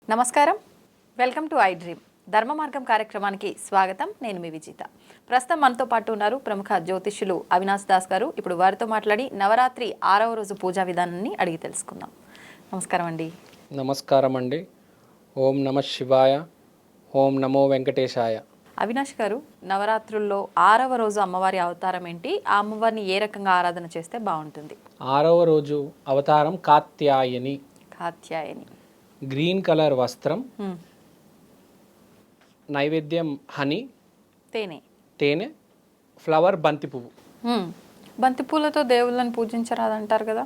నమస్కారం, welcome to I dream. ధర్మ మార్గం కార్యక్రమానికి స్వాగతం. నేను మీ విజిత. ప్రస్తుతం మనతో పాటు ఉన్నారు ప్రముఖ జ్యోతిష్యులు అవినాష్ దాస్ గారు. ఇప్పుడు వారితో మాట్లాడి నవరాత్రి 6వ రోజు పూజా విధానాన్ని అడిగి తెలుసుకుందాం. నమస్కారం అండి. నమస్కారం అండి. ఓం నమ శివాయ, ఓం నమో వెంకటేశాయ. అవినాష్ గారు, నవరాత్రుల్లో 6వ రోజు అమ్మవారి అవతారం ఏంటి? ఆ అమ్మవారిని ఏ రకంగా ఆరాధన చేస్తే బాగుంటుంది? 6వ రోజు అవతారం కాత్యాయని. కాత్యాయని. గ్రీన్ కలర్ వస్త్రం, నైవేద్యం హనీ, తేనె, ఫ్లవర్, బంతి పువ్వు. బంతి పూలతో దేవుళ్ళని పూజించరాదంటారు కదా?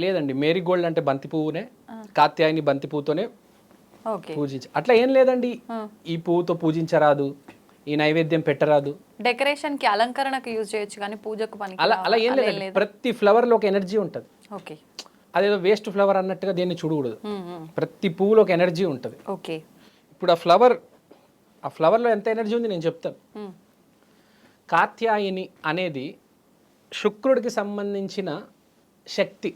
లేదండి, మేరీగోల్డ్ అంటే బంతి పువ్వునే, కాత్యాయని బంతి పువ్వుతోనే పూజించ. అట్లా ఏం లేదండి, ఈ పువ్వుతో పూజించరాదు, ఈ నైవేద్యం పెట్టరాదు. డెకరేషన్ కి, అలంకరణకు యూజ్ చేయొచ్చు కానీ పూజకు పని అలా ఏం లేదండి. ప్రతి ఫ్లవర్ లో ఒక ఎనర్జీ ఉంటుంది. ఓకే, అదేదో వేస్ట్ ఫ్లవర్ అన్నట్టుగా దీన్ని చూడకూడదు. ప్రతి పువ్వులో ఒక ఎనర్జీ ఉంటుంది. ఓకే, ఇప్పుడు ఆ ఫ్లవర్లో ఎంత ఎనర్జీ ఉంది నేను చెప్తాను. కాత్యాయని అనేది శుక్రుడికి సంబంధించిన శక్తి.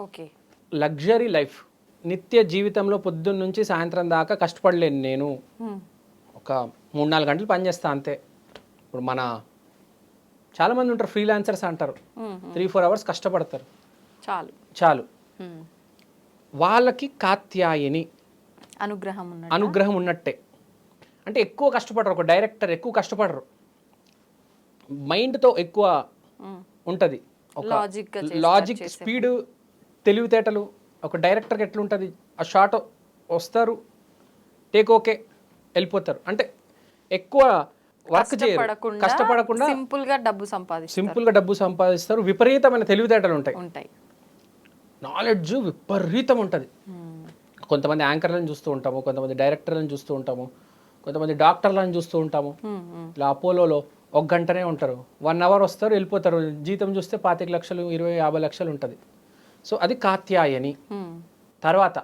ఓకే, లగ్జరీ లైఫ్, నిత్య జీవితంలో పొద్దున్న నుంచి సాయంత్రం దాకా కష్టపడలేను నేను, ఒక 3-4 గంటలు పనిచేస్తా అంతే. ఇప్పుడు చాలామంది ఉంటారు, ఫ్రీలాన్సర్స్ అంటారు, 3-4 అవర్స్ కష్టపడతారు, చాలు. వాళ్ళకి కాత్యాయని అనుగ్రహం ఉన్నట్టే. అంటే ఎక్కువ కష్టపడరు, ఒక డైరెక్టర్ ఎక్కువ కష్టపడరు, మైండ్తో ఎక్కువ ఉంటుంది, ఒక లాజిక్, స్పీడ్, తెలివితేటలు. ఒక డైరెక్టర్కి ఎట్లుంటుంది, ఆ షాట్ వస్తారు, టేక్ ఓకే, వెళ్ళిపోతారు. అంటే ఎక్కువ వర్క్ చేయరు, కష్టపడకుండా సింపుల్గా డబ్బు సంపాదిస్తారు. విపరీతమైన తెలివితేటలు ఉంటాయి, నాలెడ్జ్ విపరీతం ఉంటుంది. కొంతమంది యాంకర్లను చూస్తూ ఉంటాము, కొంతమంది డైరెక్టర్లను చూస్తూ ఉంటాము, కొంతమంది డాక్టర్లను చూస్తూ ఉంటాము. ఇలా అపోలోలో 1 గంటనే ఉంటారు, 1 అవర్ వస్తారు, వెళ్ళిపోతారు. జీతం చూస్తే 25 లక్షలు, 20-50 లక్షలు ఉంటుంది. సో అది కాత్యాయని. తర్వాత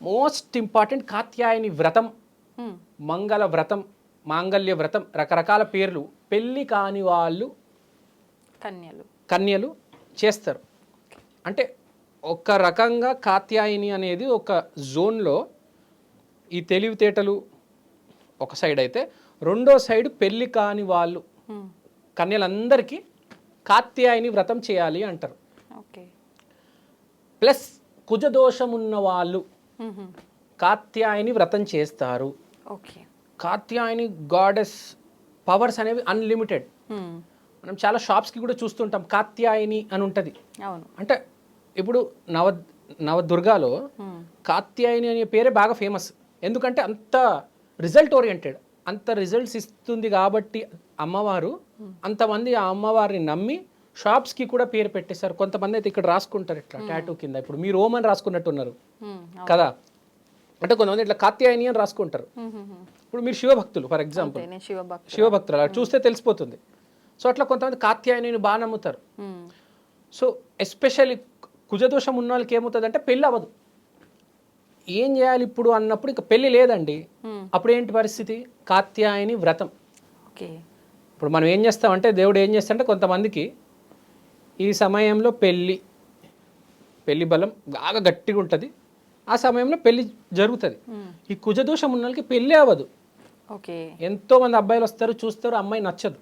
మోస్ట్ ఇంపార్టెంట్ కాత్యాయని వ్రతం, మంగళ వ్రతం, మాంగళ్య వ్రతం, రకరకాల పేర్లు. పెళ్ళి కాని వాళ్ళు కన్యలు చేస్తారు. అంటే ఒక రకంగా కాత్యాయని అనేది ఒక జోన్లో ఈ తెలివితేటలు ఒక సైడ్ అయితే, రెండో సైడ్ పెళ్ళి కాని వాళ్ళు కన్యలందరికీ కాత్యాయని వ్రతం చేయాలి అంటారు. ప్లస్ కుజదోషం ఉన్న వాళ్ళు కాత్యాయని వ్రతం చేస్తారు. కాత్యాయని గాడెస్ పవర్స్ అనేవి అన్లిమిటెడ్. మనం చాలా షాప్స్కి కూడా చూస్తుంటాం, కాత్యాయని అని ఉంటుంది. అంటే ఇప్పుడు నవదుర్గాలో కాత్యాయని అనే పేరే బాగా ఫేమస్. ఎందుకంటే అంత రిజల్ట్ ఓరియంటెడ్, అంత రిజల్ట్స్ ఇస్తుంది కాబట్టి అమ్మవారు, అంతమంది ఆ అమ్మవారిని నమ్మి షాప్స్కి కూడా పేరు పెట్టేశారు. కొంతమంది అయితే ఇక్కడ రాసుకుంటారు ఇట్లా టాటూ కింద. ఇప్పుడు మీరు ఓం అని రాసుకున్నట్టున్నారు కదా, అంటే కొంతమంది ఇట్లా కాత్యాయని అని రాసుకుంటారు. ఇప్పుడు మీరు శివభక్తులు, ఫర్ ఎగ్జాంపుల్ శివభక్తులు, అలా చూస్తే తెలిసిపోతుంది. సో అట్లా కొంతమంది కాత్యాయని బాగా నమ్ముతారు. సో ఎస్పెషల్లీ కుజదోషం ఉన్న వాళ్ళకి ఏమవుతుంది అంటే పెళ్ళి అవ్వదు. ఏం చేయాలి ఇప్పుడు అన్నప్పుడు ఇక పెళ్ళి లేదండి, అప్పుడు ఏంటి పరిస్థితి? కాత్యాయని వ్రతం. ఇప్పుడు మనం ఏం చేస్తామంటే, దేవుడు ఏం చేస్తాడంటే, కొంతమందికి ఈ సమయంలో పెళ్ళి బలం బాగా గట్టిగా ఉంటుంది, ఆ సమయంలో పెళ్ళి జరుగుతుంది. ఈ కుజదోషం ఉన్న వాళ్ళకి పెళ్ళి అవ్వదు. ఎంతో మంది అబ్బాయిలు వస్తారు, చూస్తారు, అమ్మాయి నచ్చదు,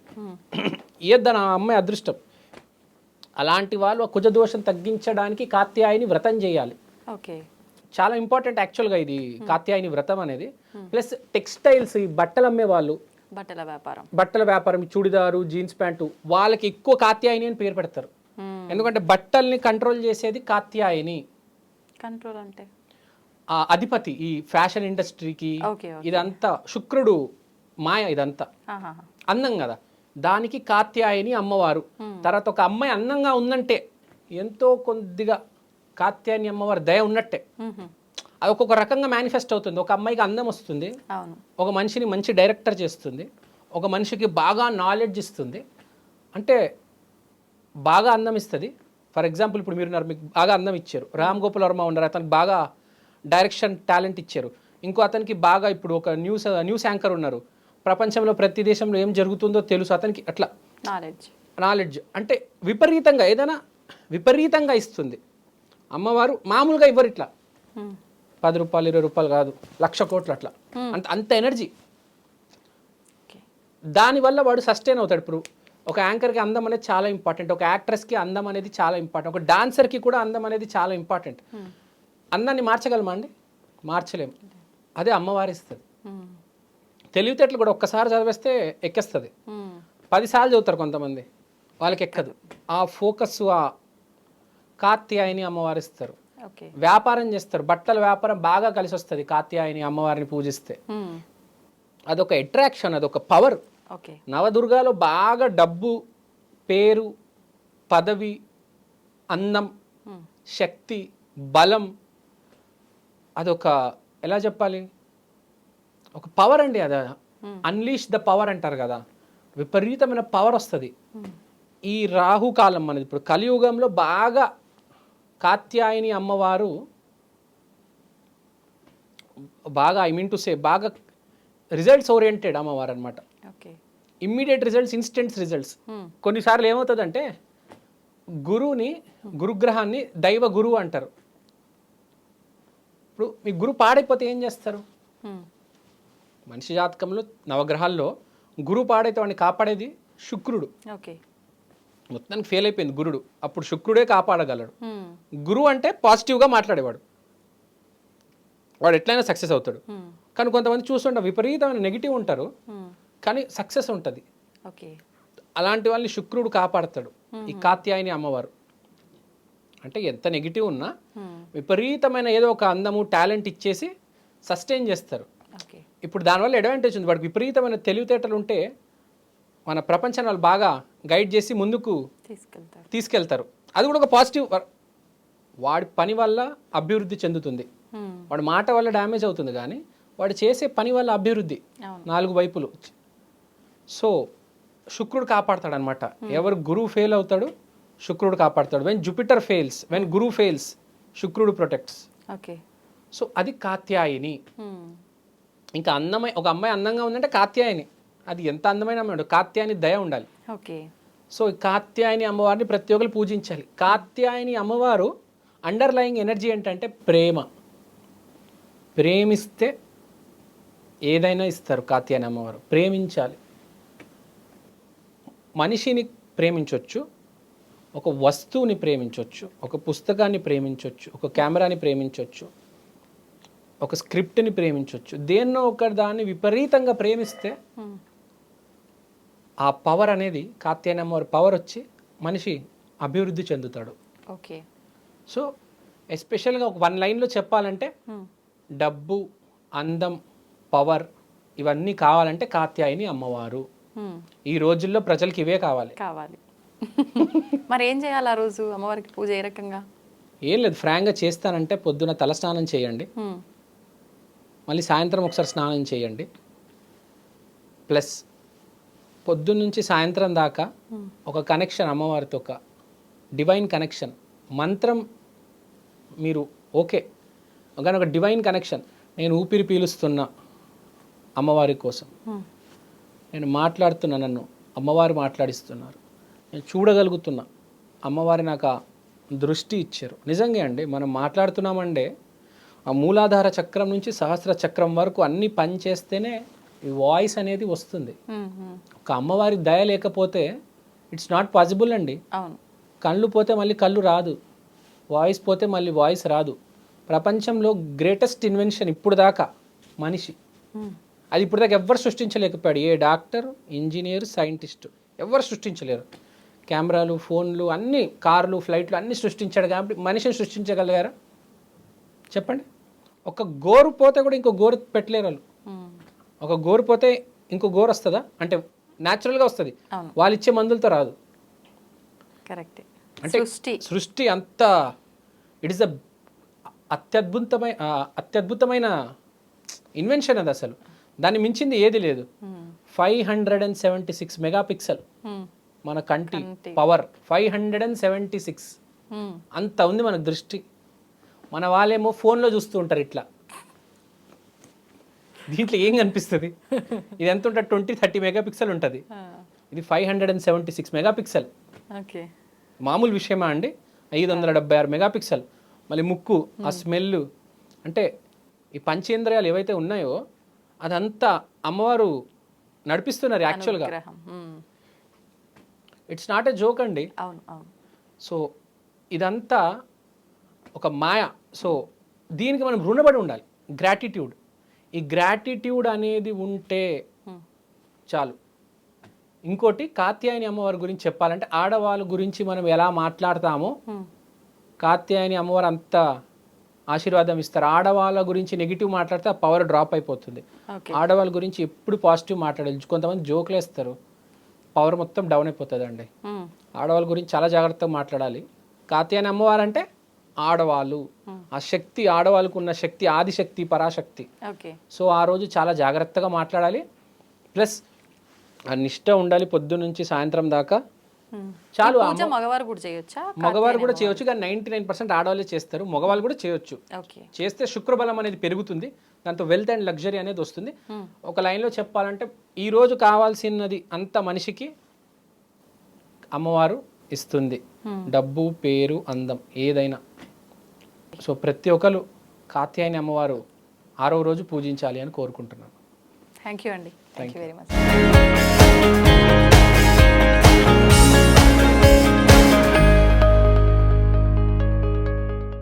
ఏద్దాను ఆ అమ్మాయి అదృష్టం. అలాంటి వాళ్ళు ఆ కుజదోషం తగ్గించడానికి కాత్యాయని వ్రతం చేయాలి. చాలా ఇంపార్టెంట్ యాక్చువల్గా ఇది కాత్యాయని వ్రతం అనేది. ప్లస్ టెక్స్టైల్స్, ఈ బట్టలు అమ్మే వాళ్ళు, బట్టల వ్యాపారం, చూడిదారు, జీన్స్ ప్యాంటు, వాళ్ళకి ఎక్కువ కాత్యాయని అని పేరు పెడతారు. ఎందుకంటే బట్టల్ని కంట్రోల్ చేసేది కాత్యాయని. కంట్రోల్ అంటే అధిపతి, ఈ ఫ్యాషన్ ఇండస్ట్రీకి ఇదంతా శుక్రుడు మాయ, ఇదంతా అందం కదా, దానికి కాత్యాయని అమ్మవారు. తర్వాత ఒక అమ్మాయి అందంగా ఉందంటే ఎంతో కొద్దిగా కాత్యాయని అమ్మవారి దయ ఉన్నట్టే. అది ఒక్కొక్క రకంగా మేనిఫెస్ట్ అవుతుంది. ఒక అమ్మాయికి అందం వస్తుంది, ఒక మనిషిని మంచి డైరెక్టర్ చేస్తుంది, ఒక మనిషికి బాగా నాలెడ్జ్ ఇస్తుంది, అంటే బాగా అందం ఇస్తుంది. ఫర్ ఎగ్జాంపుల్ ఇప్పుడు మీరు మీకు బాగా అందం ఇచ్చారు, రామ్ గోపాల్ వర్మ ఉన్నారు, అతనికి బాగా డైరెక్షన్ టాలెంట్ ఇచ్చారు. ఇంకో అతనికి బాగా ఇప్పుడు ఒక న్యూస్ యాంకర్ ఉన్నారు, ప్రపంచంలో ప్రతి దేశంలో ఏం జరుగుతుందో తెలుసు అతనికి, అట్లా నాలెడ్జ్ అంటే విపరీతంగా ఏదైనా విపరీతంగా ఇస్తుంది. అమ్మవారు మామూలుగా ఇవ్వరు ఇట్లా 10 రూపాయలు 20 రూపాయలు కాదు, 1,00,000 కోట్లు అట్లా, అంత ఎనర్జీ. దానివల్ల వాడు సస్టైన్ అవుతాడు. ఇప్పుడు ఒక యాంకర్కి అందం అనేది చాలా ఇంపార్టెంట్, ఒక యాక్ట్రెస్కి అందం అనేది చాలా ఇంపార్టెంట్, ఒక డాన్సర్కి కూడా అందం అనేది చాలా ఇంపార్టెంట్. అందాన్ని మార్చగలమా అండి? మార్చలేము. అదే అమ్మవారి ఇస్తుంది. తెలివితేటలు కూడా ఒక్కసారి చదివేస్తే ఎక్కేస్తుంది. 10 సార్లు చదువుతారు కొంతమంది, వాళ్ళకి ఎక్కదు. ఆ ఫోకస్ ఆ కాత్యాయని అమ్మవారి ఇస్తారు. వ్యాపారం చేస్తారు, బట్టల వ్యాపారం బాగా కలిసి వస్తుంది కాత్యాయని అమ్మవారిని పూజిస్తే. అదొక అట్రాక్షన్, అదొక పవర్. నవదుర్గాలో బాగా డబ్బు, పేరు, పదవి, అందం, శక్తి, బలం, అదొక ఎలా చెప్పాలి, ఒక పవర్ అండి. అది అన్లీష్ ద పవర్ అంటారు కదా, విపరీతమైన పవర్ వస్తుంది. ఈ రాహుకాలం అనేది ఇప్పుడు కలియుగంలో బాగా కాత్యాయని అమ్మవారు బాగా బాగా రిజల్ట్స్ ఓరియంటెడ్ అమ్మవారు అనమాట. Immediate results, instants results. కొన్నిసార్లు ఏమవుతుందంటే గురుగ్రహాన్ని దైవ గురువు అంటారు. ఇప్పుడు మీ గురు పాడైపోతే ఏం చేస్తారు? మనిషి జాతకంలో నవగ్రహాల్లో గురువు పాడైతే వాడిని కాపాడేది శుక్రుడు. మొత్తానికి ఫెయిల్ అయిపోయింది గురుడు, అప్పుడు శుక్రుడే కాపాడగలడు. గురువు అంటే పాజిటివ్గా మాట్లాడేవాడు, వాడు ఎట్లయినా సక్సెస్ అవుతాడు. కానీ కొంతమంది చూస్తుంటే విపరీతమైన నెగిటివ్ ఉంటారు, కానీ సక్సెస్ ఉంటుంది. అలాంటి వాళ్ళని శుక్రుడు కాపాడతాడు. ఈ కాత్యాయని అమ్మవారు అంటే ఎంత నెగిటివ్ ఉన్నా విపరీతమైన ఏదో ఒక అందము, టాలెంట్ ఇచ్చేసి సస్టైన్ చేస్తారు. ఇప్పుడు దానివల్ల అడ్వాంటేజ్ ఉంది, వాడికి విపరీతమైన తెలివితేటలు ఉంటే మన ప్రపంచాన్ని వాళ్ళు బాగా గైడ్ చేసి ముందుకు తీసుకెళ్తారు. అది కూడా ఒక పాజిటివ్. వాడి పని వల్ల అభివృద్ధి చెందుతుంది, వాడి మాట వల్ల డ్యామేజ్ అవుతుంది, కానీ వాడు చేసే పని వల్ల అభివృద్ధి 4 వైపులు. సో శుక్రుడు కాపాడతాడు అనమాట. ఎవరు గురువు ఫెయిల్ అవుతాడు, శుక్రుడు కాపాడతాడు. When Jupiter fails, when Guru fails, శుక్రుడు ప్రొటెక్ట్స్. సో అది కాత్యాయని. ఇంకా ఒక అమ్మాయి అందంగా ఉందంటే కాత్యాయని. అది ఎంత అందమైన అమ్మాయి, కాత్యాయని దయ ఉండాలి. సో ఈ కాత్యాయని అమ్మవారిని ప్రతి ఒక్కరు పూజించాలి. కాత్యాయని అమ్మవారు అండర్లయింగ్ ఎనర్జీ ఏంటంటే ప్రేమ. ప్రేమిస్తే ఏదైనా ఇస్తారు కాత్యాయని అమ్మవారు. ప్రేమించాలి. మనిషిని ప్రేమించవచ్చు, ఒక వస్తువుని ప్రేమించవచ్చు, ఒక పుస్తకాన్ని ప్రేమించవచ్చు, ఒక కెమెరాని ప్రేమించవచ్చు, ఒక స్క్రిప్ట్ని ప్రేమించవచ్చు. దేన్నో ఒక దాన్ని విపరీతంగా ప్రేమిస్తే ఆ పవర్ అనేది కాత్యాయని అమ్మవారి పవర్ వచ్చి మనిషి అభివృద్ధి చెందుతాడు. సో ఎస్పెషల్గా ఒక 1 లైన్లో చెప్పాలంటే డబ్బు, అందం, పవర్ ఇవన్నీ కావాలంటే కాత్యాయని అమ్మవారు. ఈ రోజుల్లో ప్రజలకి ఇవే కావాలి. మరి ఏం చేయాలి ఆ రోజు అమ్మవారికి పూజ? ఏ రకంగా? ఏం లేదు, ఫ్రాంక్గా చేస్తానంటే పొద్దున తల స్నానం చేయండి, మళ్ళీ సాయంత్రం ఒకసారి స్నానం చేయండి. ప్లస్ పొద్దున్న నుంచి సాయంత్రం దాకా ఒక కనెక్షన్ అమ్మవారితో, ఒక డివైన్ కనెక్షన్. మంత్రం మీరు ఓకే, కానీ ఒక డివైన్ కనెక్షన్. నేను ఊపిరి పీలుస్తున్నా అమ్మవారి కోసం, నేను మాట్లాడుతున్నా, నన్ను అమ్మవారు మాట్లాడిస్తున్నారు, నేను చూడగలుగుతున్నా, అమ్మవారి నాకు ఆ దృష్టి ఇచ్చారు. నిజంగా అండి, మనం మాట్లాడుతున్నామంటే ఆ మూలాధార చక్రం నుంచి సహస్ర చక్రం వరకు అన్ని పని చేస్తేనే ఈ వాయిస్ అనేది వస్తుంది. ఒక అమ్మవారి దయ లేకపోతే ఇట్స్ నాట్ పాసిబుల్ అండి. కళ్ళు పోతే మళ్ళీ కళ్ళు రాదు, వాయిస్ పోతే మళ్ళీ వాయిస్ రాదు. ప్రపంచంలో గ్రేటెస్ట్ ఇన్వెన్షన్ ఇప్పుడు దాకా మనిషి, అది ఇప్పుడు దాకా ఎవ్వరు సృష్టించలేకపోయాడు. ఏ డాక్టర్, ఇంజనీర్, సైంటిస్ట్ ఎవ్వరు సృష్టించలేరు. కెమెరాలు, ఫోన్లు, అన్ని కార్లు, ఫ్లైట్లు అన్నీ సృష్టించాడు. కాబట్టి మనిషిని సృష్టించగలిగారా చెప్పండి? ఒక గోరు పోతే కూడా ఇంకో గోరు పెట్టలేరు వాళ్ళు. ఒక గోరు పోతే ఇంకో గోరు వస్తుందా అంటే? న్యాచురల్గా వస్తుంది, వాళ్ళు ఇచ్చే మందులతో రాదు. అంటే సృష్టి అంత ఇట్ ఇస్ అత్యద్భుతమైన ఇన్వెన్షన్ అది. అసలు దాన్ని మించింది ఏది లేదు. 576 మెగాపిక్సెల్ మన కంటి పవర్, 576 అంత ఉంది మనకు దృష్టి. మన వాళ్ళేమో ఫోన్లో చూస్తూ ఉంటారు ఇట్లా, దీంట్లో ఏం కనిపిస్తుంది? ఇది ఎంత ఉంటుంది? 20-30 మెగాపిక్సెల్ ఉంటుంది. ఇది 576 మెగాపిక్సెల్. ఓకే. మామూలు విషయమా అండి? 576 మెగాపిక్సెల్. మళ్ళీ ముక్కు, ఆ స్మెల్, అంటే ఈ పంచేంద్రియాలు ఏవైతే ఉన్నాయో అదంతా అమ్మవారు నడిపిస్తున్నారు యాక్చువల్గా. ఇట్స్ నాట్ ఎ జోక్ అండి. అవును అవును. సో ఇదంతా ఒక మాయ. సో దీనికి మనం రుణపడి ఉండాలి. గ్రాటిట్యూడ్. ఈ గ్రాటిట్యూడ్ అనేది ఉంటే చాలు. ఇంకోటి, కాత్యాయని అమ్మవారి గురించి చెప్పాలంటే, ఆడవాళ్ళ గురించి మనం ఎలా మాట్లాడతామో కాత్యాయని అమ్మవారు అంత ఆశీర్వాదం ఇస్తారు. ఆడవాళ్ళ గురించి నెగిటివ్ మాట్లాడితే ఆ పవర్ డ్రాప్ అయిపోతుంది. ఆడవాళ్ళ గురించి ఎప్పుడు పాజిటివ్ మాట్లాడాలి. కొంతమంది జోకులు వేస్తారు, పవర్ మొత్తం డౌన్ అయిపోతుంది అండి. ఆడవాళ్ళ గురించి చాలా జాగ్రత్తగా మాట్లాడాలి. కాత్యాయని అమ్మవారు అంటే ఆడవాళ్ళు, ఆ శక్తి, ఆడవాళ్ళకు ఉన్న శక్తి, ఆదిశక్తి, పరాశక్తి. సో ఆ రోజు చాలా జాగ్రత్తగా మాట్లాడాలి. ప్లస్ ఆ నిష్ట ఉండాలి పొద్దు నుంచి సాయంత్రం దాకా. చాలు. మగవారు కూడా చేయొచ్చా? మగవారు కూడా చేయొచ్చు, కానీ 99% ఆడవాళ్ళే చేస్తారు. మగవాళ్ళు కూడా చేయొచ్చు. చేస్తే శుక్రబలం అనేది పెరుగుతుంది, దాంతో వెల్త్ అండ్ లగ్జరీ అనేది వస్తుంది. ఒక లైన్లో చెప్పాలంటే, ఈ రోజు కావాల్సినది అంత మనిషికి అమ్మవారు ఇస్తుంది. డబ్బు, పేరు, అందం ఏదైనా. సో ప్రతి ఒక్కరు కాత్యాయని అమ్మవారు 6వ రోజు పూజించాలి అని కోరుకుంటున్నాను. థ్యాంక్ యూ అండి. Thank you very much.